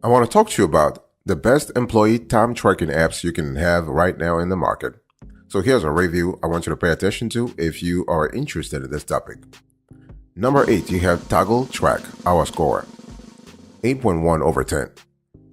I want to talk to you about the best employee time tracking apps you can have right now in the market. So here's a review I want you to pay attention to if you are interested in this topic. Number 8, you have Toggle Track, our score, 8.1 over 10.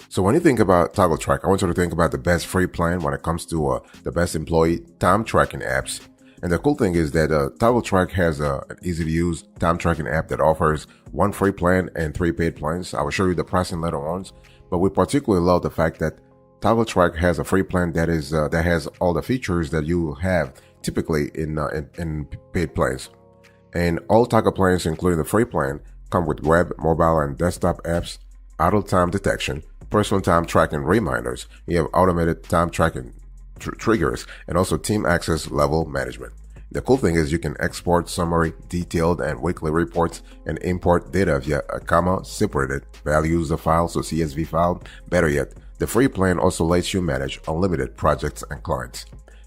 So when you think about Toggle Track, I want you to think about the best free plan when it comes to the best employee time tracking apps. And the cool thing is that Toggle Track has an easy to use time tracking app that offers 1 free plan and 3 paid plans. I will show you the pricing later on, but we particularly love the fact that Toggle Track has a free plan that has all the features that you have typically in paid plans. And all Toggle plans, including the free plan, come with web, mobile, and desktop apps, idle time detection, personal time tracking reminders. You have automated time tracking triggers, and also team access level management. The cool thing is you can export summary, detailed, and weekly reports and import data via a comma-separated values of file, so CSV file. Better yet, the free plan also lets you manage unlimited projects and clients.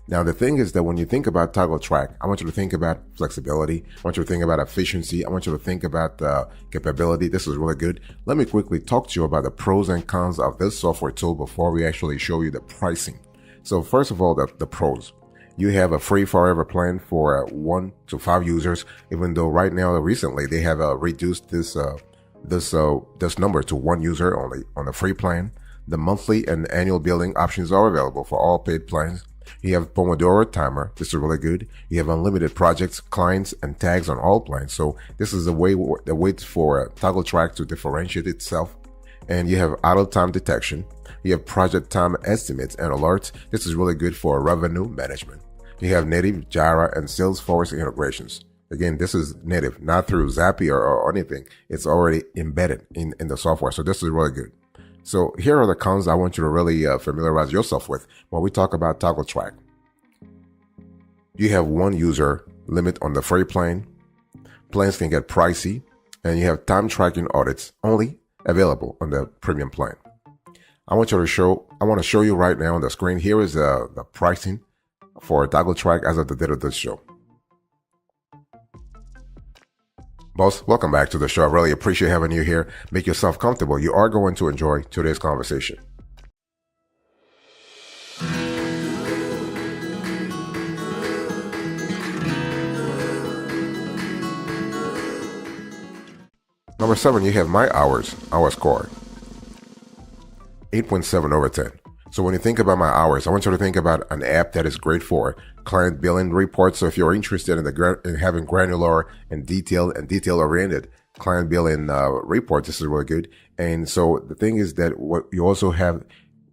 Now, the thing is that when you think about Toggle Track, I want you to think about flexibility. I want you to think about efficiency. I want you to think about capability. This is really good. Let me quickly talk to you about the pros and cons of this software tool before we actually show you the pricing. So first of all, the pros. You have a free forever plan for 1 to 5 users, even though right now, recently, they have reduced this number to 1 user only on the free plan. The monthly and annual billing options are available for all paid plans. You have Pomodoro timer. This is really good. You have unlimited projects, clients, and tags on all plans. So this is the way for Toggle Track to differentiate itself. And you have idle time detection. You have project time estimates and alerts. This is really good for revenue management. You have native Jira and Salesforce integrations. Again, this is native, not through Zapier or anything. It's already embedded in the software. So this is really good. So here are the cons I want you to really familiarize yourself with when we talk about Toggle Track. You have 1 user limit on the free plan. Plans can get pricey, and you have time tracking audits only available on the premium plan. I want to show you right now on the screen. Here is the pricing for Toggle Track as of the date of this show. Boss, welcome back to the show. I really appreciate having you here. Make yourself comfortable. You are going to enjoy today's conversation. Number 7, you have My Hours, our score, 8.7 over 10. So when you think about My Hours, I want you to think about an app that is great for client billing reports. So if you're interested in having granular and detail-oriented client billing reports, this is really good. And so the thing is that what you also have,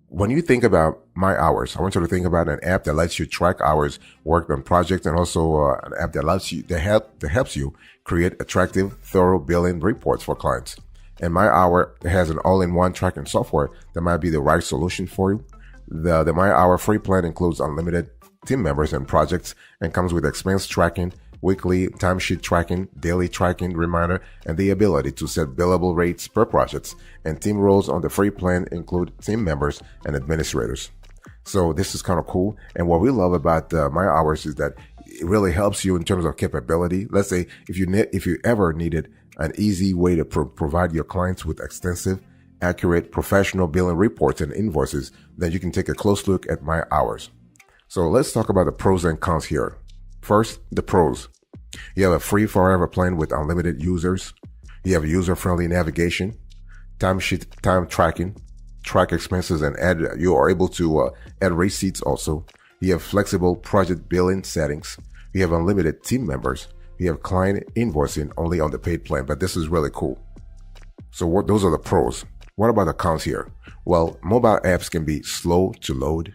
when you think about My Hours, I want you to think about an app that lets you track hours worked on projects, and also an app that helps you create attractive, thorough billing reports for clients. And My Hour has an all-in-one tracking software that might be the right solution for you. The My Hour free plan includes unlimited team members and projects and comes with expense tracking, weekly timesheet tracking, daily tracking reminder, and the ability to set billable rates per project. And team roles on the free plan include team members and administrators. So this is kind of cool. And what we love about My Hours is that it really helps you in terms of capability. Let's say if you ever needed an easy way to provide your clients with extensive, accurate, professional billing reports and invoices, then you can take a close look at My Hours. So let's talk about the pros and cons here. First, the pros. You have a free forever plan with unlimited users. You have user-friendly navigation, time tracking, track expenses, and you are able to add receipts also. You have flexible project billing settings. You have unlimited team members. You have client invoicing only on the paid plan, but this is really cool. So those are the pros. What about the cons here? Well, mobile apps can be slow to load.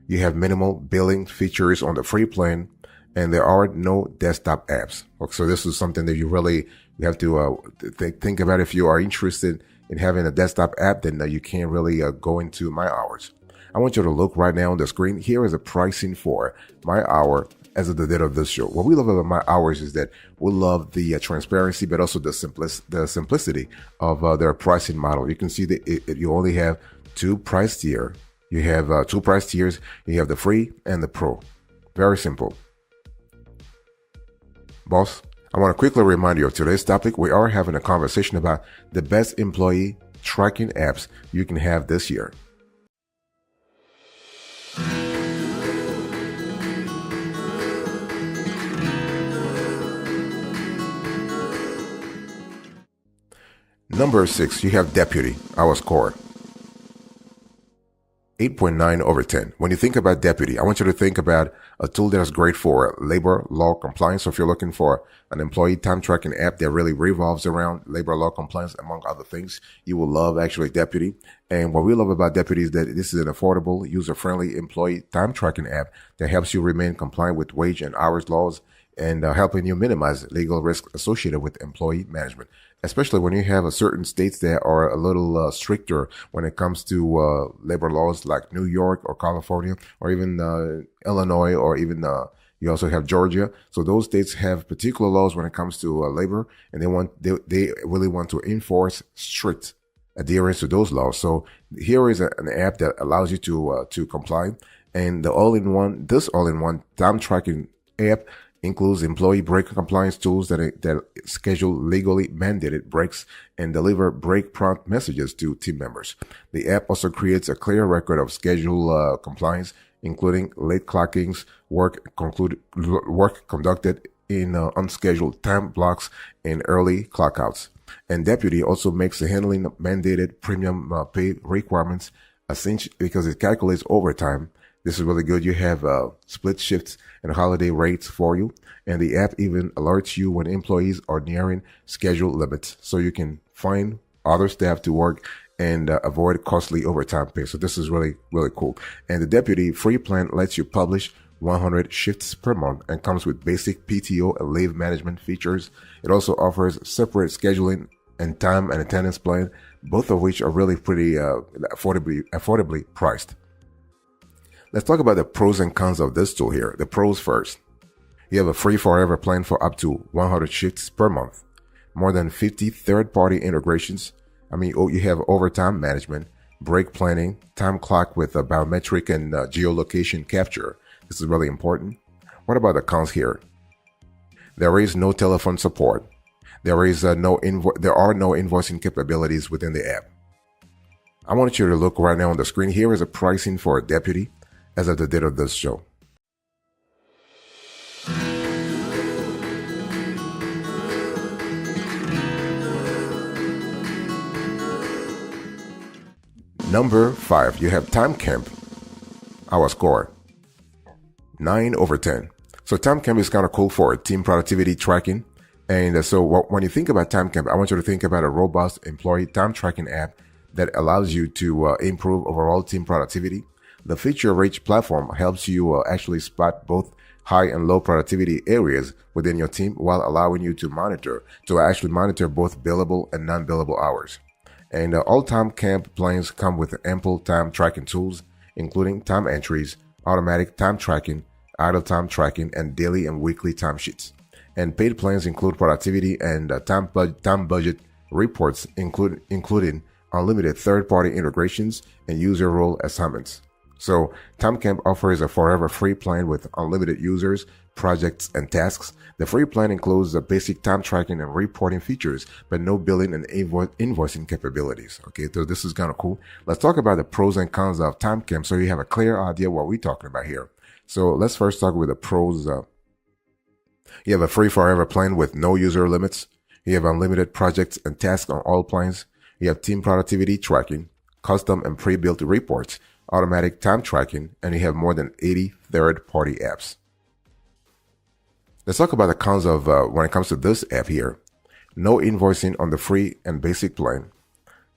You have minimal billing features on the free plan, and there are no desktop apps. So this is something that you have to think about. If you are interested in having a desktop app, then you can't really go into My Hours. I want you to look right now on the screen. Here is the pricing for My Hour as of the date of this show. What we love about My Hours is that we love the transparency, but also the simplicity of their pricing model. You can see that you only have 2 price tiers. You have 2 price tiers. You have the free and the pro. Very simple. Boss, I want to quickly remind you of today's topic. We are having a conversation about the best employee tracking apps you can have this year. Number 6, you have Deputy, our score. 8.9 over 10. When you think about Deputy, I want you to think about a tool that is great for labor law compliance. So if you're looking for an employee time tracking app that really revolves around labor law compliance, among other things, you will love actually Deputy. And what we love about Deputy is that this is an affordable, user-friendly employee time tracking app that helps you remain compliant with wage and hours laws and helping you minimize legal risk associated with employee management, especially when you have a certain states that are a little stricter when it comes to labor laws, like New York or California or even Illinois, or even you also have Georgia. So those states have particular laws when it comes to labor, and they really want to enforce strict adherence to those laws. So here is an app that allows you to comply, and this all-in-one time tracking app includes employee break compliance tools that schedule legally mandated breaks and deliver break prompt messages to team members. The app also creates a clear record of schedule compliance, including late clockings, work conducted in unscheduled time blocks, and early clockouts. And Deputy also makes the handling of mandated premium pay requirements essential because it calculates overtime. This is really good. You have split shifts and holiday rates for you. And the app even alerts you when employees are nearing schedule limits, so you can find other staff to work and avoid costly overtime pay. So this is really, really cool. And the Deputy free plan lets you publish 100 shifts per month and comes with basic PTO and leave management features. It also offers separate scheduling and time and attendance plan, both of which are really pretty affordably priced. Let's talk about the pros and cons of this tool here. The pros first. You have a free forever plan for up to 100 shifts per month. More than 50 third-party integrations. You have overtime management, break planning, time clock with a biometric and geolocation capture. This is really important. What about the cons here? There is no telephone support. There are no invoicing capabilities within the app. I want you to look right now on the screen. Here is a pricing for a Deputy as of the date of this show. Number 5, you have TimeCamp, our score, 9 over 10. So TimeCamp is kind of cool for team productivity tracking. And so when you think about TimeCamp, I want you to think about a robust employee time tracking app that allows you to improve overall team productivity. The feature-rich platform helps you actually spot both high and low productivity areas within your team while allowing you to monitor both billable and non-billable hours. And all TimeCamp plans come with ample time tracking tools, including time entries, automatic time tracking, idle time tracking, and daily and weekly timesheets. And paid plans include productivity and time budget reports, including unlimited third-party integrations and user role assignments. So TimeCamp offers a forever free plan with unlimited users, projects, and tasks. The free plan includes the basic time tracking and reporting features, but no billing and invoicing capabilities. Okay, so this is kind of cool. Let's talk about the pros and cons of TimeCamp so you have a clear idea what we're talking about here. So let's first talk with the pros. You have a free forever plan with no user limits. You have unlimited projects and tasks on all plans. You have team productivity tracking, custom and pre-built reports, automatic time tracking, and you have more than 80 third-party apps. Let's talk about the cons of when it comes to this app here. No invoicing on the free and basic plan.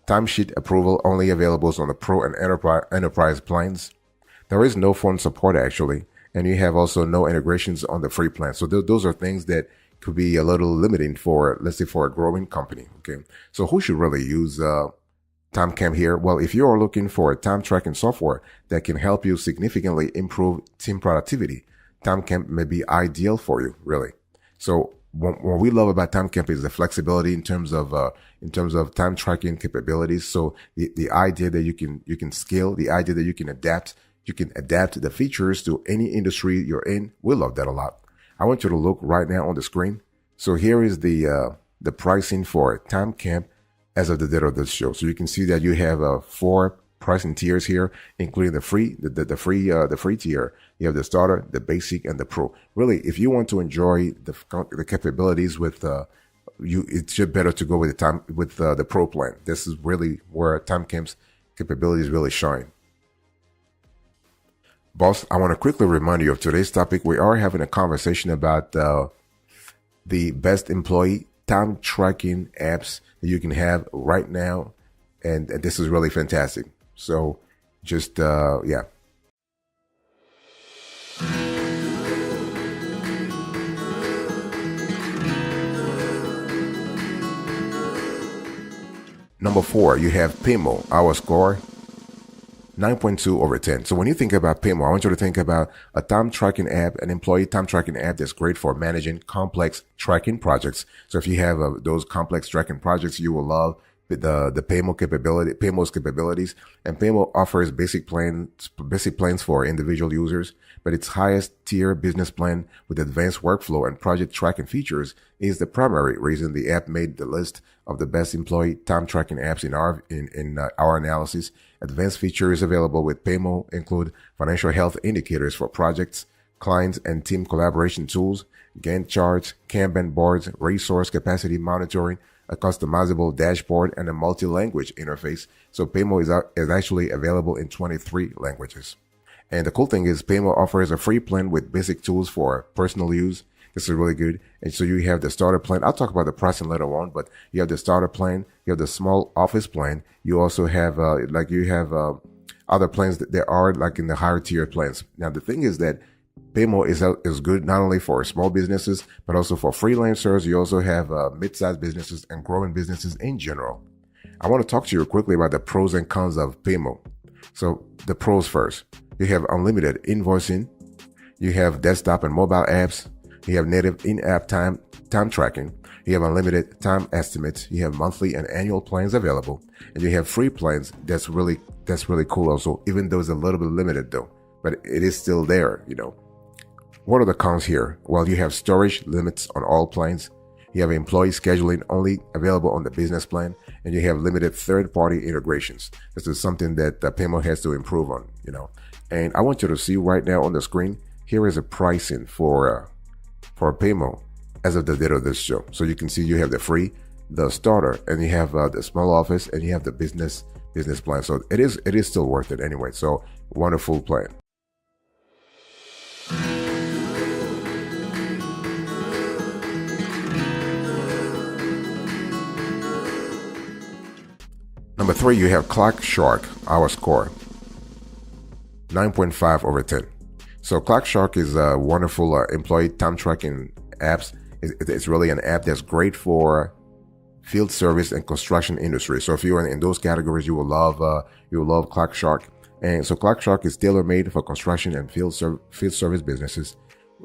Timesheet approval only available on the Pro and Enterprise plans. There is no phone support actually, and you have also no integrations on the free plan. So those are things that could be a little limiting for, let's say, for a growing company. Okay, so who should really use TimeCamp here? Well, if you are looking for a time tracking software that can help you significantly improve team productivity, TimeCamp may be ideal for you, really. So what we love about TimeCamp is the flexibility in terms of time tracking capabilities. So the idea that you can scale, the idea that you can adapt the features to any industry you're in. We love that a lot. I want you to look right now on the screen. So here is the pricing for TimeCamp as of the date of this show. So you can see that you have four pricing tiers here, including the free, the free tier. You have the starter, the basic, and the pro. Really, if you want to enjoy the capabilities with it's just better to go with the pro plan. This is really where TimeCamp's capabilities really shine. Boss, I want to quickly remind you of today's topic. We are having a conversation about the best employee time tracking apps that you can have right now. And this is really fantastic. So just, yeah. Number 4, you have Paymo. Our score, 9.2 over 10. So when you think about Paymo, I want you to think about a time tracking app, an employee time tracking app that's great for managing complex tracking projects. So if you have those complex tracking projects, you will love the Paymo's capabilities. And Paymo offers basic plans for individual users, but its highest tier business plan with advanced workflow and project tracking features is the primary reason the app made the list of the best employee time tracking apps in our analysis. Advanced features available with Paymo include financial health indicators for projects, clients and team collaboration tools, Gantt charts, Kanban boards, resource capacity monitoring, a customizable dashboard, and a multi-language interface. So Paymo is actually available in 23 languages. And the cool thing is Paymo offers a free plan with basic tools for personal use. This is really good. And so you have the starter plan. I'll talk about the pricing later on, but you have the starter plan, you have the small office plan. You also have other plans that are like in the higher tier plans. Now the thing is that Paymo is good not only for small businesses, but also for freelancers. You also have mid-sized businesses and growing businesses in general. I want to talk to you quickly about the pros and cons of Paymo. So the pros first. You have unlimited invoicing. You have desktop and mobile apps. You have native in-app time tracking. You have unlimited time estimates. You have monthly and annual plans available. And you have free plans. That's really cool also, even though it's a little bit limited though. But it is still there, you know. What are the cons here? Well, you have storage limits on all plans. You have employee scheduling only available on the business plan, and you have limited third-party integrations. This is something that Paymo has to improve on, you know. And I want you to see right now on the screen, here is a pricing for Paymo as of the date of this show. So you can see you have the free, the starter, and you have the small office, and you have the business plan. So it is still worth it anyway. So wonderful plan. Number 3, you have ClockShark, our score, 9.5 over 10. So ClockShark is a wonderful employee time tracking apps. It's really an app that's great for field service and construction industry. So if you're in those categories, you will love ClockShark. And so ClockShark is tailor-made for construction and field service businesses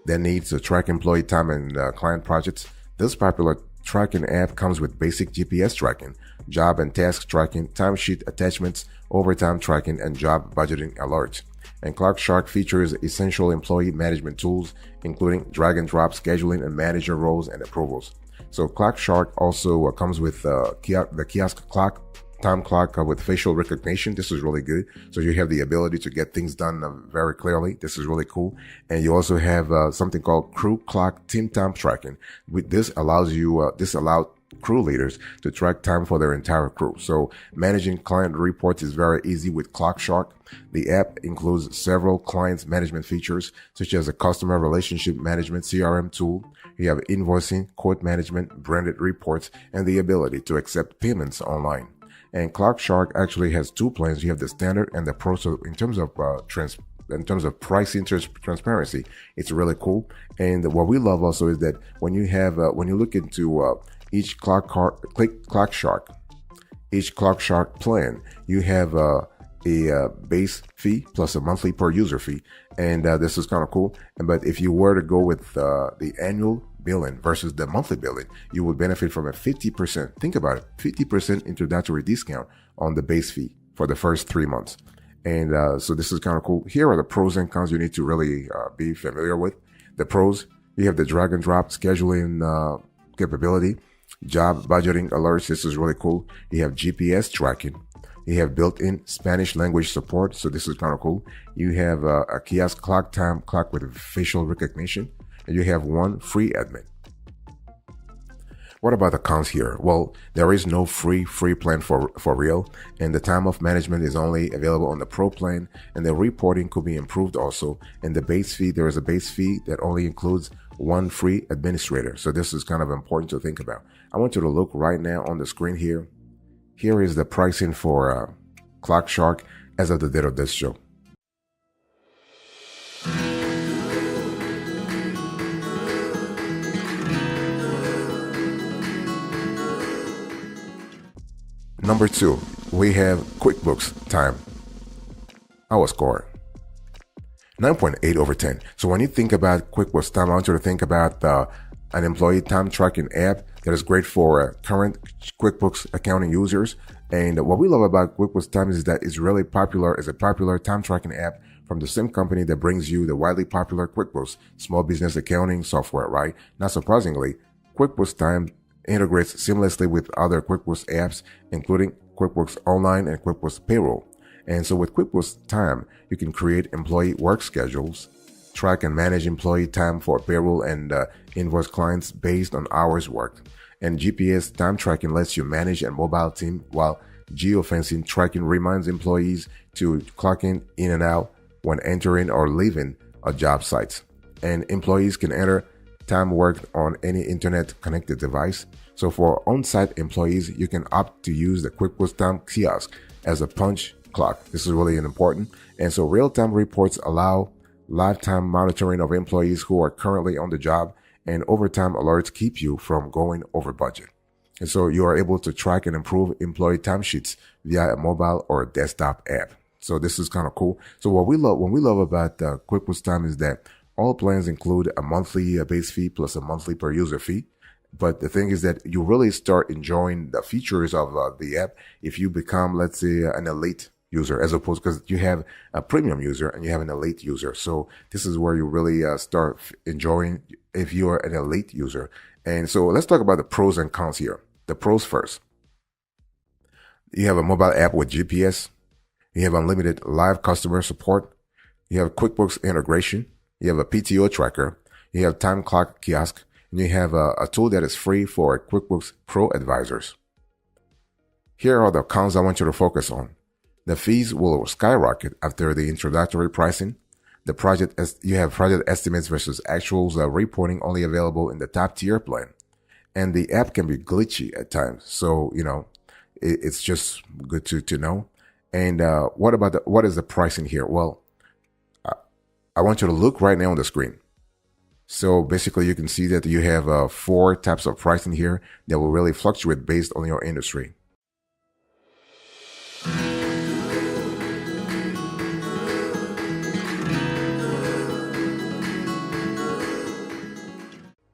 that needs to track employee time and client projects. This popular tracking app comes with basic GPS tracking, job and task tracking, timesheet attachments, overtime tracking, and job budgeting alerts. And ClockShark features essential employee management tools, including drag and drop scheduling and manager roles and approvals. So ClockShark also comes with the kiosk clock, time clock with facial recognition. This is really good. So you have the ability to get things done very clearly. This is really cool. And you also have something called crew clock team time tracking. With this allows crew leaders to track time for their entire crew. So managing client reports is very easy with ClockShark. The app includes several client management features, such as a customer relationship management CRM tool. You have invoicing, quote management, branded reports, and the ability to accept payments online. And ClockShark actually has two plans. You have the standard and the pro. So in terms of pricing transparency, it's really cool. And what we love also is that when you look into each ClockShark plan, you have a base fee plus a monthly per user fee, and this is kind of cool. But if you were to go with the annual billing versus the monthly billing, you would benefit from a 50%. Think about it, 50% introductory discount on the base fee for the first 3 months. And so this is kind of cool. Here are the pros and cons you need to really be familiar with. The pros: you have the drag and drop scheduling capability. Job budgeting alerts. This is really cool. You have GPS tracking. You have built-in Spanish language support. So this is kind of cool. You have a kiosk clock, time clock with facial recognition. And you have one free admin. What about the cons here? Well, there is no free plan for real, and the time of management is only available on the pro plan, and the reporting could be improved also. And the base fee, there is a base fee that only includes one free administrator. So this is kind of important to think about. I want you to look right now on the screen here. Here is the pricing for ClockShark as of the date of this show. Number 2, we have QuickBooks Time. Our score, 9.8 over 10. So when you think about QuickBooks Time, I want you to think about an employee time tracking app that is great for current QuickBooks accounting users. And what we love about QuickBooks Time is that it's really popular. It's a popular time tracking app from the same company that brings you the widely popular QuickBooks small business accounting software, right? Not surprisingly, QuickBooks Time integrates seamlessly with other QuickBooks apps, including QuickBooks Online and QuickBooks Payroll. And so with QuickBooks Time, you can create employee work schedules, track and manage employee time for payroll, and invoice clients based on hours worked. And GPS time tracking lets you manage a mobile team, while geofencing tracking reminds employees to clock in and out when entering or leaving a job site. And employees can enter time worked on any internet connected device. So for on-site employees, you can opt to use the QuickBooks Time kiosk as a punch clock. This is really important. And so real-time reports allow lifetime monitoring of employees who are currently on the job, and overtime alerts keep you from going over budget. And so you are able to track and improve employee timesheets via a mobile or a desktop app. So this is kind of cool. So what we love about QuickBooks Time is that all plans include a monthly base fee plus a monthly per user fee. But the thing is that you really start enjoying the features of the app if you become, let's say, an elite user, as opposed, because you have a premium user and you have an elite user. So this is where you really start enjoying if you are an elite user. And so let's talk about the pros and cons here. The pros first. You have a mobile app with GPS. You have unlimited live customer support. You have QuickBooks integration. You have a PTO tracker. You have time clock kiosk. And you have a tool that is free for QuickBooks Pro advisors. Here are the cons I want you to focus on. The fees will skyrocket after the introductory pricing. You have project estimates versus actuals reporting only available in the top tier plan. And the app can be glitchy at times. So, it's just good to know. And what is the pricing here? Well, I want you to look right now on the screen. So basically you can see that you have 4 types of pricing here that will really fluctuate based on your industry.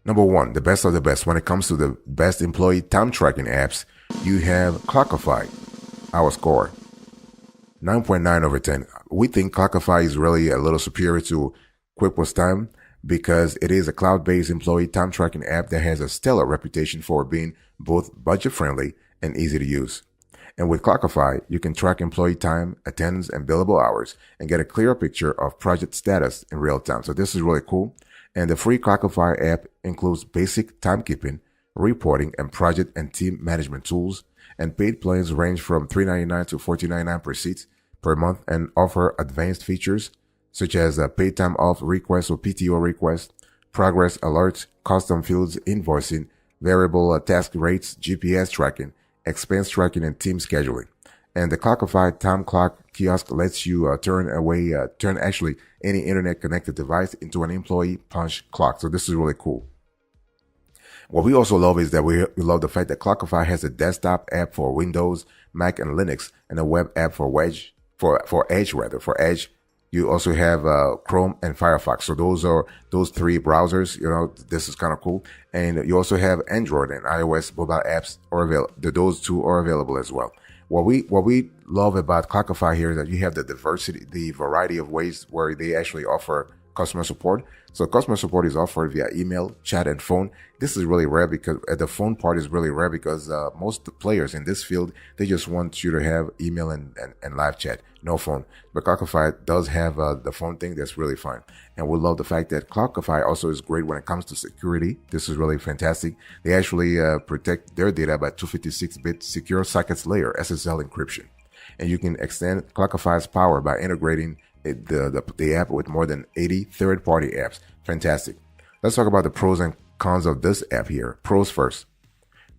Number 1, the best of the best. When it comes to the best employee time tracking apps, you have Clockify, our score, 9.9 over 10. We think Clockify is really a little superior to QuickBooks Time because it is a cloud-based employee time tracking app that has a stellar reputation for being both budget-friendly and easy to use. And with Clockify, you can track employee time, attendance, and billable hours and get a clear picture of project status in real time. So this is really cool. And the free Clockify app includes basic timekeeping, reporting, and project and team management tools. And paid plans range from $3.99 to $14.99 per seat per month and offer advanced features such as paid time off requests or PTO requests, progress alerts, custom fields, invoicing, variable task rates, GPS tracking, expense tracking, and team scheduling. And the Clockify time clock kiosk lets you turn actually any internet connected device into an employee punch clock. So this is really cool. What we also love is that we love the fact that Clockify has a desktop app for Windows, Mac, and Linux, and a web app for Edge. You also have Chrome and Firefox. So those 3 browsers. This is kind of cool. And you also have Android and iOS mobile apps are available. Those 2 are available as well. What we love about Clockify here is that you have the variety of ways where they actually offer customer support. So customer support is offered via email, chat, and phone. This is really rare because the phone part is really rare because most players in this field, they just want you to have email and live chat, no phone. But Clockify does have the phone thing. That's really fine. And we love the fact that Clockify also is great when it comes to security. This is really fantastic. They actually protect their data by 256-bit secure sockets layer SSL encryption. And you can extend Clockify's power by integrating the app with more than 80 third-party apps. Fantastic. Let's talk about the pros and cons of this app here. Pros first.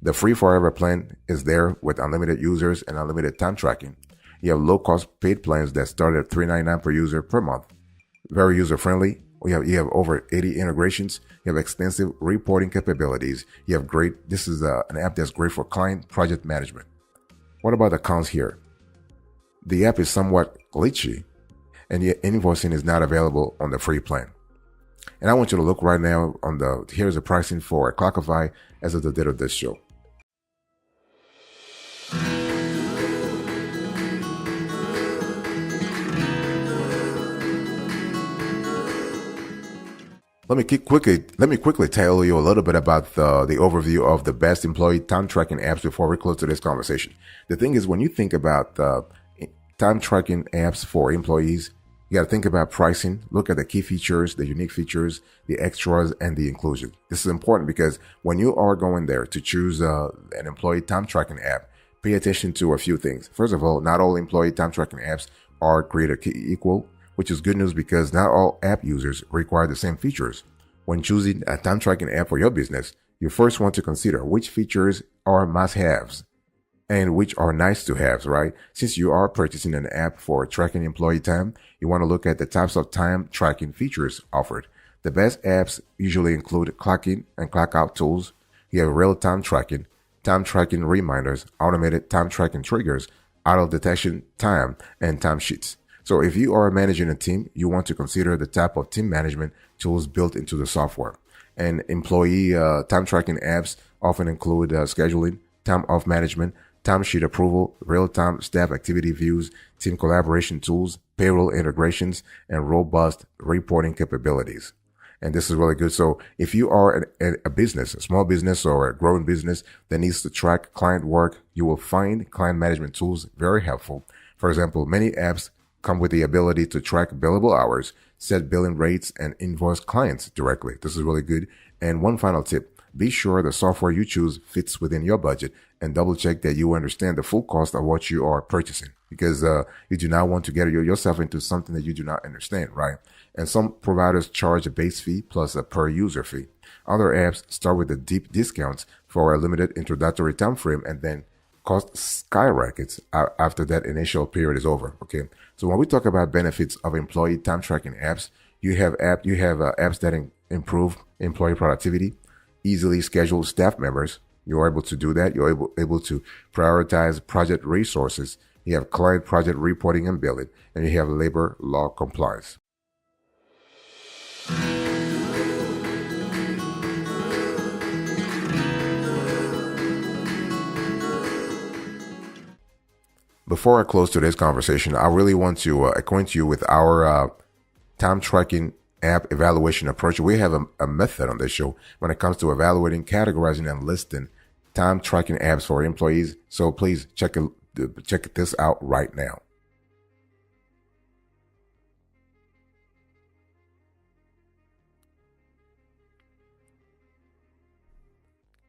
The free forever plan is there with unlimited users and unlimited time tracking. You have low-cost paid plans that start at $3.99 per user per month. Very user-friendly. You have over 80 integrations. You have extensive reporting capabilities. You have this is an app that's great for client project management. What about the cons here? The app is somewhat glitchy, and yet invoicing is not available on the free plan. And I want you to look right now here's the pricing for Clockify as of the date of this show. Let me quickly tell you a little bit about the overview of the best employee time tracking apps before we close to this conversation. The thing is, when you think about time tracking apps for employees, you got to think about pricing, look at the key features, the unique features, the extras, and the inclusion. This is important because when you are going there to choose an employee time tracking app, pay attention to a few things. First of all, not all employee time tracking apps are created equal, which is good news because not all app users require the same features. When choosing a time tracking app for your business, you first want to consider which features are must-haves and which are nice-to-haves, right? Since you are purchasing an app for tracking employee time, you want to look at the types of time tracking features offered. The best apps usually include clock-in and clock-out tools. You have real-time tracking reminders, automated time tracking triggers, auto-detection time, and timesheets. So if you are managing a team, you want to consider the type of team management tools built into the software. And employee time tracking apps often include scheduling, time off management, timesheet approval, real-time staff activity views, team collaboration tools, payroll integrations, and robust reporting capabilities. And this is really good. So if you are a business, a small business or a growing business that needs to track client work, you will find client management tools very helpful. For example, many apps come with the ability to track billable hours, set billing rates, and invoice clients directly. This is really good. And one final tip, be sure the software you choose fits within your budget and double check that you understand the full cost of what you are purchasing because you do not want to get yourself into something that you do not understand, right? And some providers charge a base fee plus a per user fee. Other apps start with the deep discounts for a limited introductory time frame and then cost skyrockets after that initial period is over. Okay. So when we talk about benefits of employee time tracking apps, you have apps that improve employee productivity, easily schedule staff members. You're able to do that. You're able to prioritize project resources. You have client project reporting and billing, and you have labor law compliance. Before I close today's conversation, I really want to acquaint you with our time tracking app evaluation approach. We have a method on this show when it comes to evaluating, categorizing, and listing time tracking apps for employees. So please check this out right now.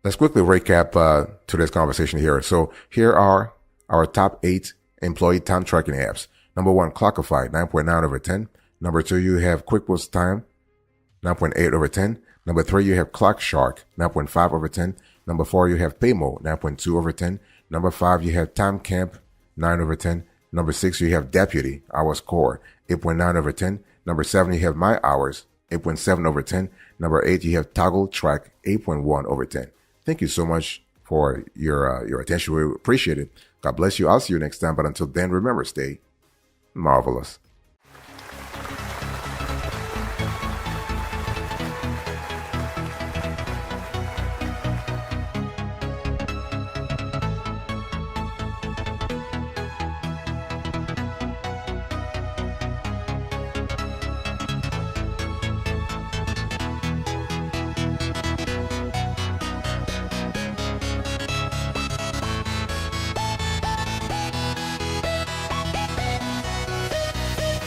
Let's quickly recap today's conversation here. So here are our top 8 employee time tracking apps. Number 1, Clockify, 9.9 over 10. Number 2, you have QuickBooks Time, 9.8 over 10. Number 3, you have ClockShark, 9.5 over 10. Number 4, you have Paymo, 9.2 over 10. Number 5, you have TimeCamp, 9 over 10. Number 6, you have Deputy, Hours Core, 8.9 over 10. Number 7, you have My Hours, 8.7 over 10. Number 8, you have Toggle Track, 8.1 over 10. Thank you so much for your attention. We appreciate it. God bless you. I'll see you next time. But until then, remember, stay marvelous.